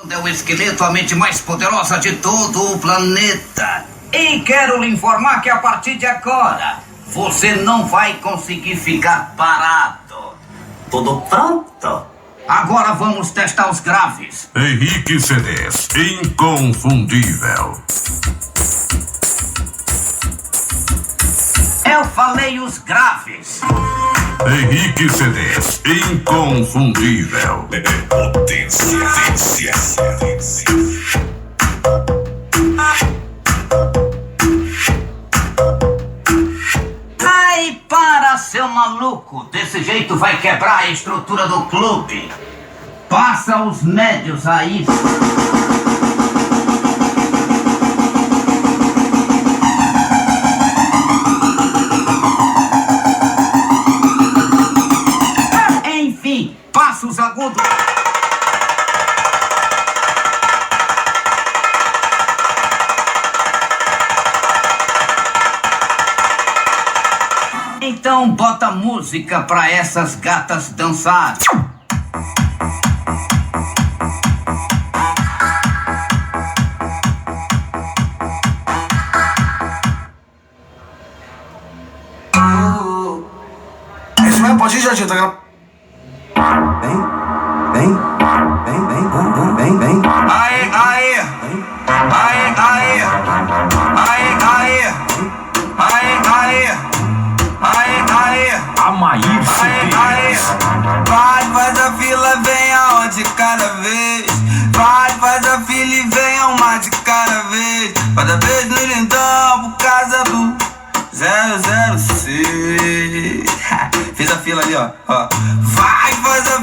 É o esqueleto, a mente mais poderosa de todo o planeta. E quero lhe informar que a partir de agora, você não vai conseguir ficar parado. Tudo pronto? Agora vamos testar os graves. Henrique CDs, inconfundível. Eu falei os graves. Henrique CDs, inconfundível. Potência. Ai, para, seu maluco. Desse jeito vai quebrar a estrutura do clube. Passa os médios aí. Enfim, passa os agudos. Então bota música pra essas gatas dançar. Isso mesmo, pode ir, Jorginho, tá gravando. Vem. Aê. Amair CDs. Vai, faz a fila, vem aonde cada vez. Vai, faz a fila e vem uma de cada vez. Cada vez no lindão, por causa do 006. Fiz a fila ali, ó. Vai, faz a